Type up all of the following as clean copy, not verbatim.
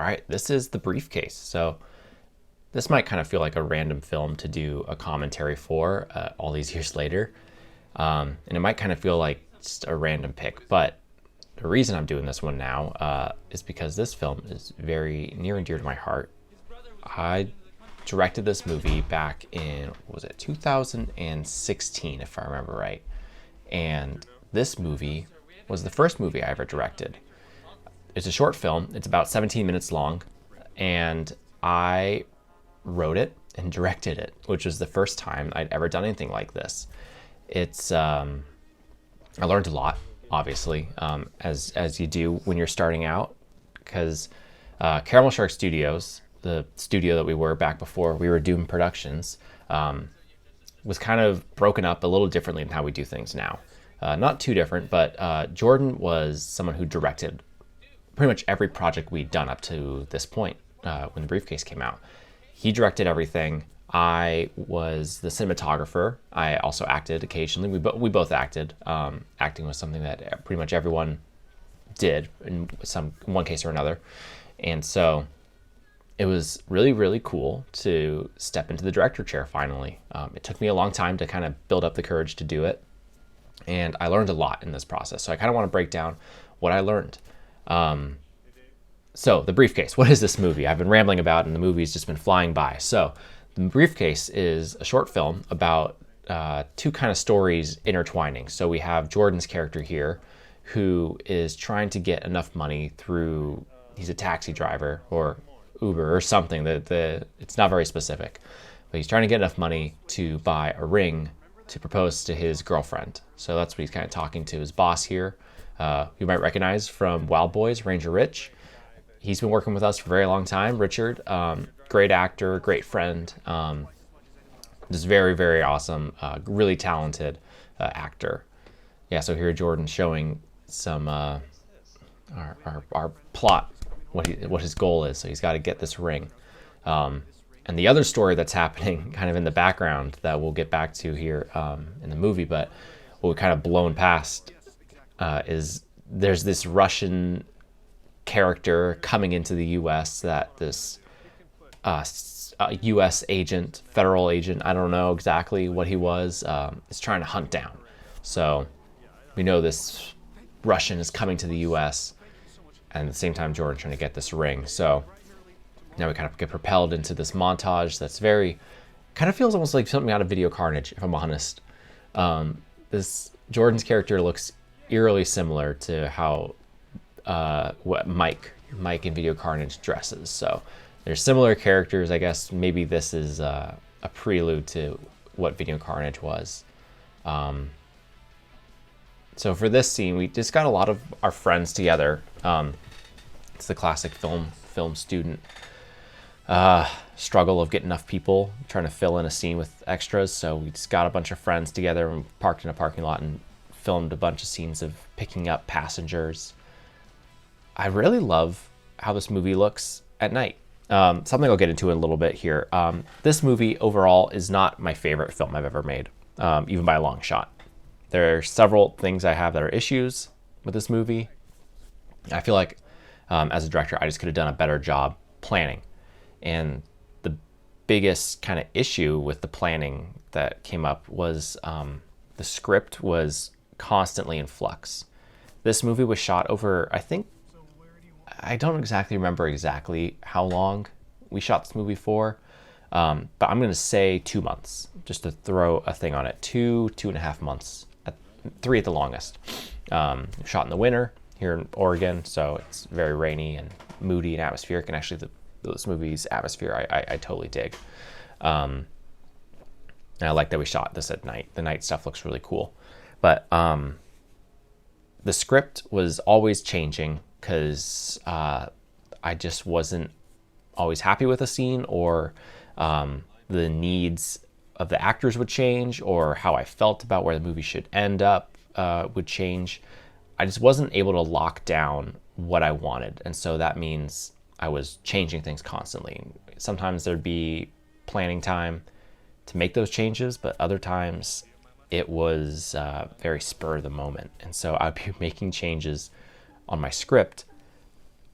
All right, this is The Briefcase. So this might kind of feel like a random film to do a commentary for all these years later. And it might kind of feel like just a random pick, but the reason I'm doing this one now is because this film is very near and dear to my heart. I directed this movie back in, what was it, 2016, if I remember right. And this movie was the first movie I ever directed. It's a short film. It's about 17 minutes long, and I wrote it and directed it, which was the first time I'd ever done anything like this. It's I learned a lot, obviously, as you do when you're starting out, because Caramel Shark Studios, the studio that we were back before we were doing productions, was kind of broken up a little differently than how we do things now. Not too different, but Jordan was someone who directed pretty much every project we'd done up to this point when The Briefcase came out. He directed everything. I was the cinematographer. I also acted occasionally. We both acted. Acting was something that pretty much everyone did in one case or another. And so it was really, really cool to step into the director chair finally. It took me a long time to kind of build up the courage to do it. And I learned a lot in this process. So I kind of want to break down what I learned. So The Briefcase, what is this movie? I've been rambling about and the movie's just been flying by. So The Briefcase is a short film about two kind of stories intertwining. So we have Jordan's character here who is trying to get enough money through, he's a taxi driver or Uber or something, it's not very specific, but he's trying to get enough money to buy a ring to propose to his girlfriend. So that's what he's kind of talking to his boss here. You might recognize from Wild Boys, Ranger Rich. He's been working with us for a very long time. Richard, great actor, great friend, just very, very awesome, really talented actor. Yeah, so here Jordan showing some our plot, what his goal is. So he's got to get this ring. And the other story that's happening kind of in the background that we'll get back to here in the movie, but what we kind of blown past is there's this Russian character coming into the U.S. that this U.S. agent, federal agent, I don't know exactly what he was, is trying to hunt down. So we know this Russian is coming to the U.S. and at the same time Jordan's trying to get this ring. So now we kind of get propelled into this montage that's very, kind of feels almost like something out of Video Carnage, if I'm honest. This Jordan's character looks eerily similar to how what Mike in Video Carnage dresses. So there's similar characters. I guess maybe this is a prelude to what Video Carnage was. So for this scene, we just got a lot of our friends together. It's the classic film student struggle of getting enough people trying to fill in a scene with extras. So we just got a bunch of friends together and parked in a parking lot and filmed a bunch of scenes of picking up passengers. I really love how this movie looks at night. Something I'll get into in a little bit here. This movie overall is not my favorite film I've ever made, even by a long shot. There are several things I have that are issues with this movie. I feel like as a director, I just could have done a better job planning. And the biggest kind of issue with the planning that came up was the script was constantly in flux. This movie was shot over, I don't exactly remember exactly how long we shot this movie for, but I'm going to say 2 months, just to throw a thing on it. 2.5 months, 3 at the longest. Shot in the winter here in Oregon, so it's very rainy and moody and atmospheric, and actually this movie's atmosphere I totally dig. And I like that we shot this at night. The night stuff looks really cool. But the script was always changing because I just wasn't always happy with a scene, or the needs of the actors would change, or how I felt about where the movie should end up would change. I just wasn't able to lock down what I wanted. And so that means I was changing things constantly. Sometimes there'd be planning time to make those changes, but other times it was very spur of the moment. And so I'd be making changes on my script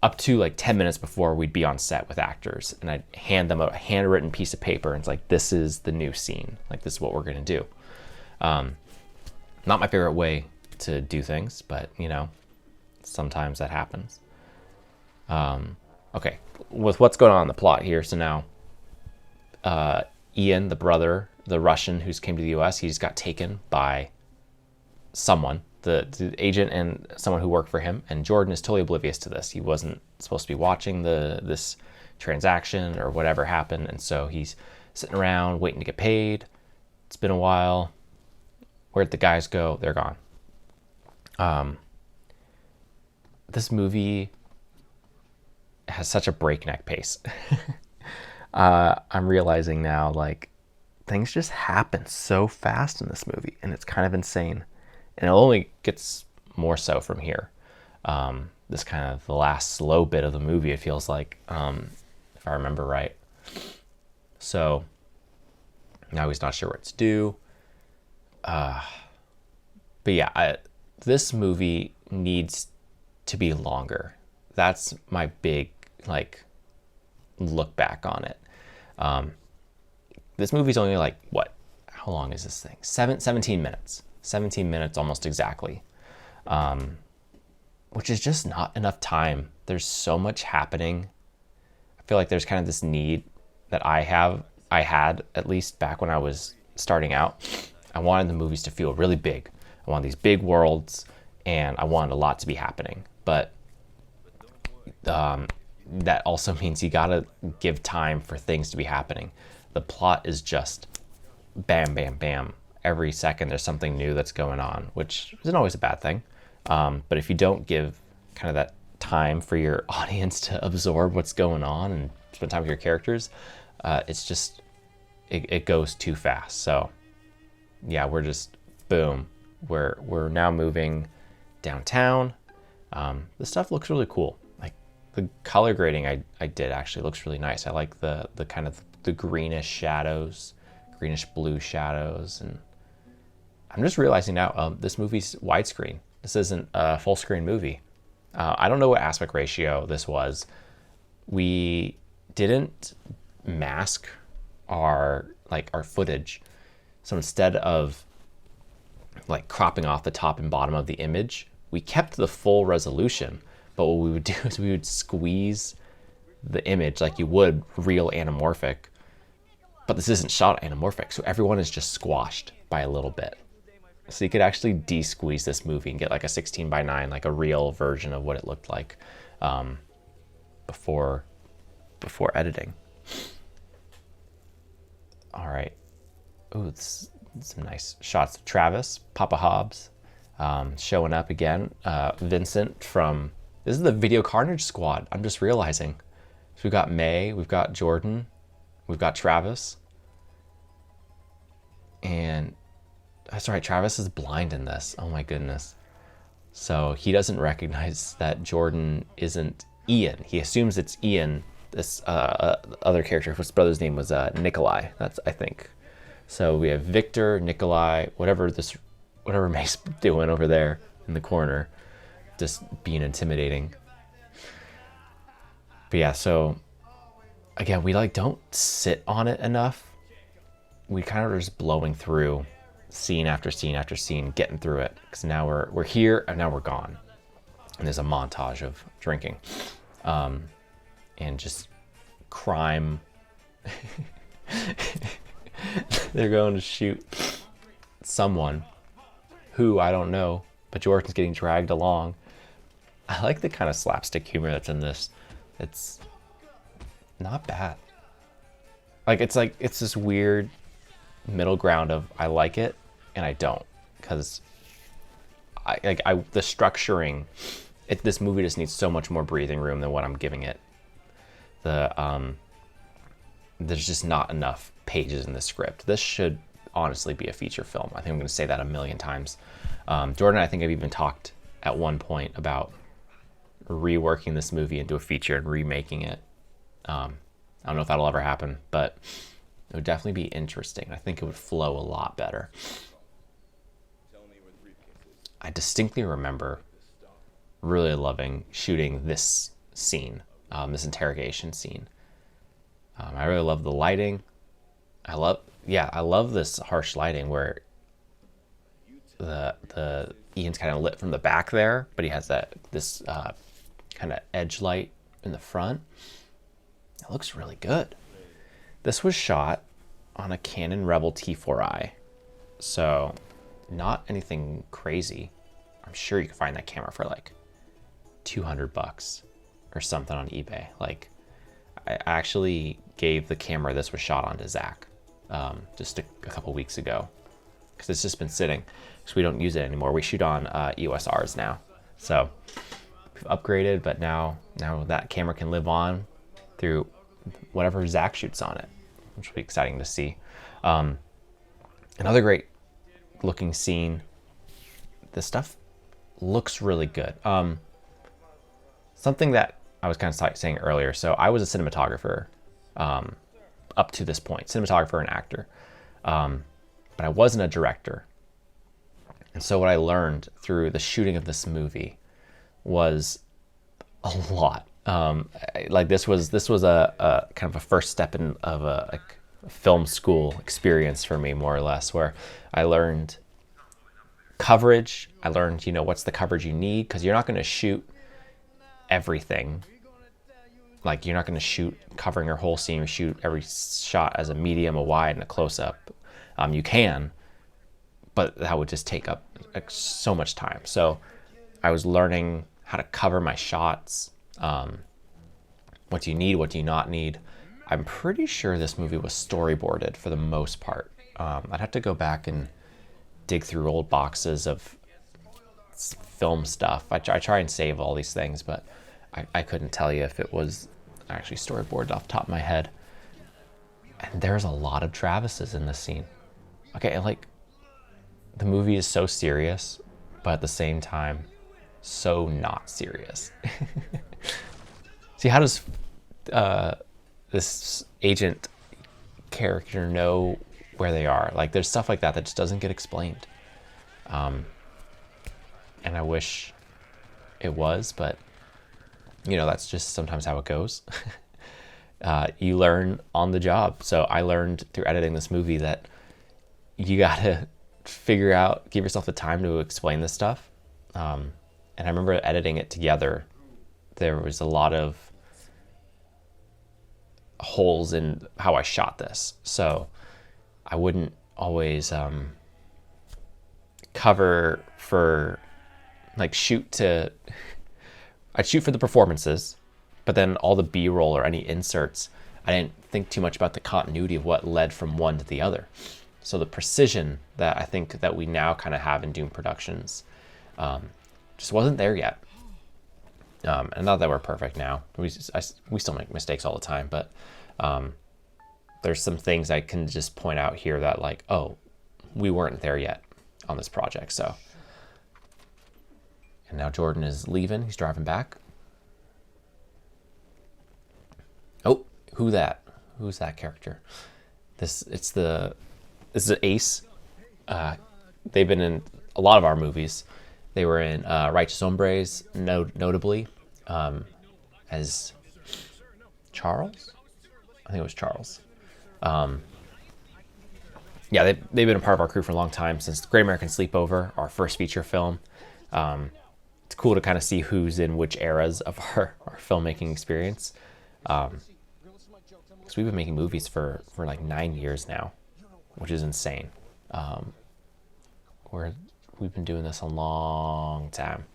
up to like 10 minutes before we'd be on set with actors, and I'd hand them a handwritten piece of paper, and it's like, this is the new scene. Like, this is what we're going to do. Not my favorite way to do things, but, you know, sometimes that happens. Okay, with what's going on in the plot here, so now Ian, the brother, the Russian who's came to the US, he just got taken by someone, the agent and someone who worked for him, and Jordan is totally oblivious to this. He wasn't supposed to be watching this transaction or whatever happened, and so he's sitting around waiting to get paid. It's been a while. Where'd the guys go? They're gone. This movie has such a breakneck pace. I'm realizing now, like, things just happen so fast in this movie, and it's kind of insane. And it only gets more so from here. This kind of the last slow bit of the movie, it feels like, if I remember right. So now he's not sure what to do. But yeah, this movie needs to be longer. That's my big, like, look back on it. This movie's only like, what? How long is this thing? 17 minutes. 17 minutes almost exactly. Which is just not enough time. There's so much happening. I feel like there's kind of this need that I had at least back when I was starting out. I wanted the movies to feel really big. I wanted these big worlds, and I wanted a lot to be happening. But that also means you gotta give time for things to be happening. The plot is just bam, bam, bam. Every second there's something new that's going on, which isn't always a bad thing. But if you don't give kind of that time for your audience to absorb what's going on and spend time with your characters, it's just, it goes too fast. So yeah, we're just, boom. We're now moving downtown. The stuff looks really cool. Like, the color grading I did actually looks really nice. I like the kind of the greenish shadows, greenish blue shadows. And I'm just realizing now, this movie's widescreen. This isn't a full screen movie. I don't know what aspect ratio this was. We didn't mask our footage. So instead of like cropping off the top and bottom of the image, we kept the full resolution. But what we would do is we would squeeze the image like you would real anamorphic. But this isn't shot anamorphic, so everyone is just squashed by a little bit. So you could actually de-squeeze this movie and get like a 16:9, like a real version of what it looked like before editing. All right. Ooh, some nice shots of Travis, Papa Hobbs, showing up again. Vincent from, this is the Video Carnage squad. I'm just realizing. So we've got May, we've got Jordan, we've got Travis. And that's right, Travis is blind in this. Oh my goodness. So he doesn't recognize that Jordan isn't Ian. He assumes it's Ian, this other character whose brother's name was Nikolai. That's, I think. So we have Victor, Nikolai, whatever May's doing over there in the corner, just being intimidating. But yeah, so again, we like don't sit on it enough. We kind of are just blowing through scene after scene after scene, getting through it, because now we're here and now we're gone. And there's a montage of drinking and just crime. They're going to shoot someone who I don't know, but Jordan's getting dragged along. I like the kind of slapstick humor that's in this. It's not bad. It's this weird middle ground of I like it and I don't, because the structuring, this movie just needs so much more breathing room than what I'm giving it. There's just not enough pages in the script. This should honestly be a feature film. I think I'm going to say that a million times. Jordan, I think I've even talked at one point about reworking this movie into a feature and remaking it. I don't know if that'll ever happen, but it would definitely be interesting. I think it would flow a lot better. I distinctly remember really loving shooting this scene, this interrogation scene. I really love the lighting. I love this harsh lighting where the Ian's kind of lit from the back there, but he has this kind of edge light in the front. It looks really good. This was shot on a Canon Rebel T4i, so not anything crazy. I'm sure you can find that camera for like $200 or something on eBay. Like, I actually gave the camera this was shot on to Zach just a couple weeks ago, because it's just been sitting because we don't use it anymore. We shoot on EOS Rs now, so we've upgraded, but now that camera can live on through whatever Zach shoots on it, which will be exciting to see. Another great looking scene. This stuff looks really good. Something that I was kind of saying earlier. So I was a cinematographer up to this point, cinematographer and actor, but I wasn't a director. And so what I learned through the shooting of this movie was a lot. Like this was a kind of a first step of a film school experience for me, more or less, where I learned coverage. I learned, what's the coverage you need, because you're not going to shoot everything. Like, you're not going to shoot covering your whole scene. You shoot every shot as a medium, a wide, and a close-up. You can, but that would just take up so much time. So I was learning how to cover my shots. What do you need? What do you not need? I'm pretty sure this movie was storyboarded for the most part. I'd have to go back and dig through old boxes of film stuff. I try and save all these things, but I couldn't tell you if it was actually storyboarded off the top of my head. And there's a lot of Travises in this scene. Okay, like, the movie is so serious, but at the same time, so not serious. See, how does this agent character know where they are? Like, there's stuff like that just doesn't get explained. And I wish it was, but that's just sometimes how it goes. You learn on the job. So I learned through editing this movie that you gotta figure out, give yourself the time to explain this stuff. And I remember editing it together. There was a lot of holes in how I shot this. So I wouldn't always cover for, like, I'd shoot for the performances, but then all the B-roll or any inserts, I didn't think too much about the continuity of what led from one to the other. So the precision that I think that we now kind of have in Doom Productions just wasn't there yet. And not that we're perfect now. We still make mistakes all the time, but there's some things I can just point out here that, like, oh, we weren't there yet on this project. So, and now Jordan is leaving. He's driving back. Oh, who's that character? This is Ace. They've been in a lot of our movies. They were in Righteous Hombres, notably, as Charles. I think it was Charles. Yeah, they've been a part of our crew for a long time, since Great American Sleepover, our first feature film. It's cool to kind of see who's in which eras of our filmmaking experience. Because we've been making movies for like 9 years now, which is insane. We've been doing this a long time.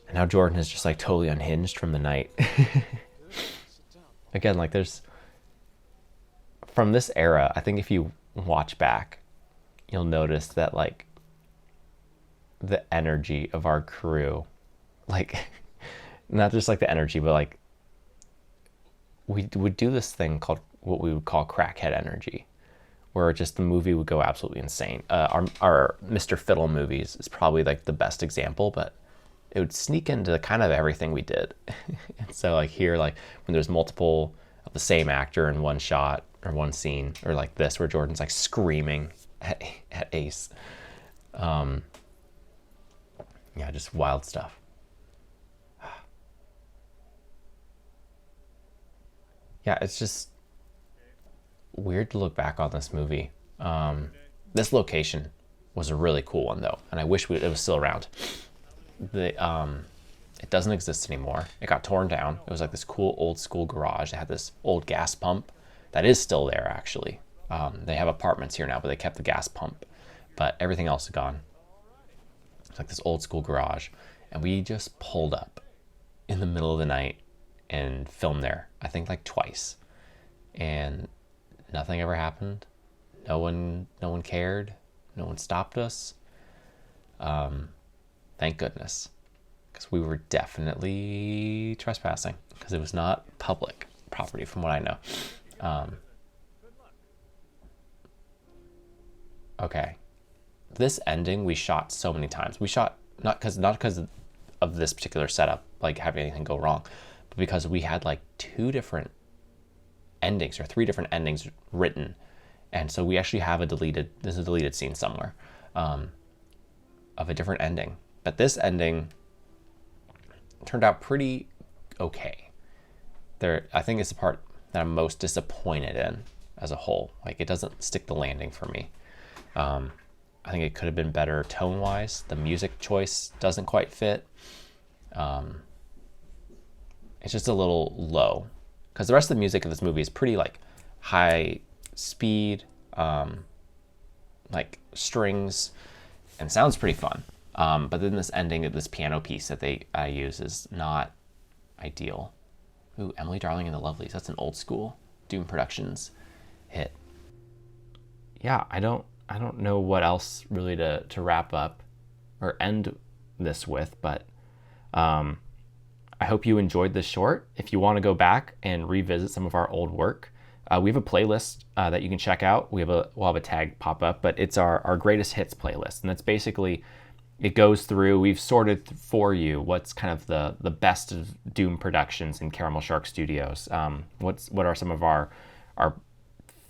And now Jordan is just like totally unhinged from the night. Again, like, from this era, I think if you watch back, you'll notice that, like, the energy of our crew, like, not just like the energy, but like, we would do this thing called what we would call crackhead energy, where just the movie would go absolutely insane. Our Mr. Fiddle movies is probably like the best example, but it would sneak into kind of everything we did. And so, like, here, like, when there's multiple of the same actor in one shot or one scene, or like this, where Jordan's like screaming at Ace. Yeah, just wild stuff. Yeah, it's just weird to look back on this movie. This location was a really cool one though, and I wish it was still around. It doesn't exist anymore. It got torn down. It was like this cool old school garage. They had this old gas pump that is still there actually. They have apartments here now, but they kept the gas pump, but everything else is gone. It's like this old school garage, and we just pulled up in the middle of the night and filmed there. I think like twice, and nothing ever happened. No one cared. No one stopped us. Thank goodness, because we were definitely trespassing because it was not public property from what I know. Okay, this ending we shot so many times. We shot not because of this particular setup, like having anything go wrong, but because we had like 2 different endings or 3 different endings written, and so we actually have there's a deleted scene somewhere of a different ending. But this ending turned out pretty okay. I think it's the part that I'm most disappointed in as a whole. Like, it doesn't stick the landing for me. I think it could have been better tone-wise. The music choice doesn't quite fit. It's just a little low, because the rest of the music of this movie is pretty like high speed, like strings, and sounds pretty fun. But then this ending of this piano piece that I use is not ideal. Ooh, Emily Darling and the Lovelies. That's an old school Doom Productions hit. Yeah, I don't know what else really to wrap up or end this with, but I hope you enjoyed this short. If you want to go back and revisit some of our old work, we have a playlist that you can check out. We'll have a tag pop up, but it's our greatest hits playlist, and that's basically, it goes through, we've sorted for you what's kind of the best of Doom Productions in Caramel Shark Studios. What are some of our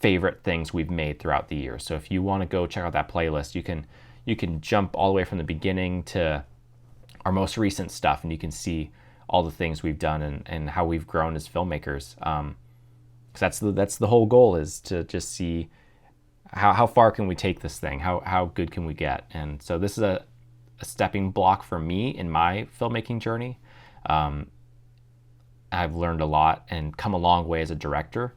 favorite things we've made throughout the year. So if you want to go check out that playlist, you can jump all the way from the beginning to our most recent stuff, and you can see all the things we've done and how we've grown as filmmakers. Because that's the whole goal, is to just see how far can we take this thing, how good can we get. And so this is a stepping block for me in my filmmaking journey. I've learned a lot and come a long way as a director,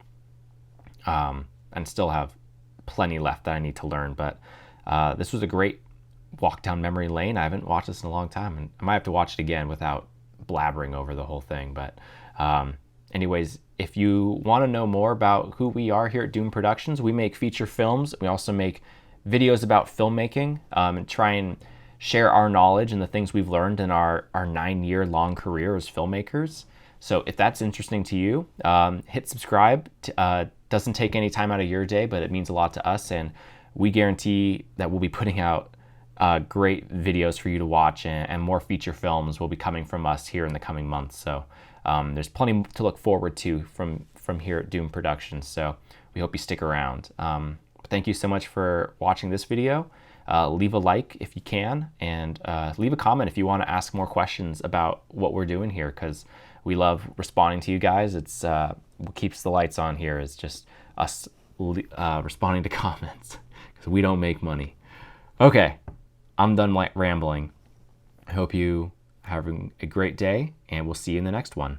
and still have plenty left that I need to learn. But this was a great walk down memory lane. I haven't watched this in a long time, and I might have to watch it again without blabbering over the whole thing. But anyways, if you want to know more about who we are here at Doom Productions, we make feature films. We also make videos about filmmaking, and try and share our knowledge and the things we've learned in our 9-year-long career as filmmakers. So if that's interesting to you, hit subscribe. Doesn't take any time out of your day, but it means a lot to us, and we guarantee that we'll be putting out great videos for you to watch, and more feature films will be coming from us here in the coming months. So there's plenty to look forward to from here at Doom Productions. So we hope you stick around. Thank you so much for watching this video. Leave a like if you can, and leave a comment if you want to ask more questions about what we're doing here, because we love responding to you guys. It's what keeps the lights on here, is just us responding to comments, because we don't make money. Okay, I'm done rambling. I hope you having a great day, and we'll see you in the next one.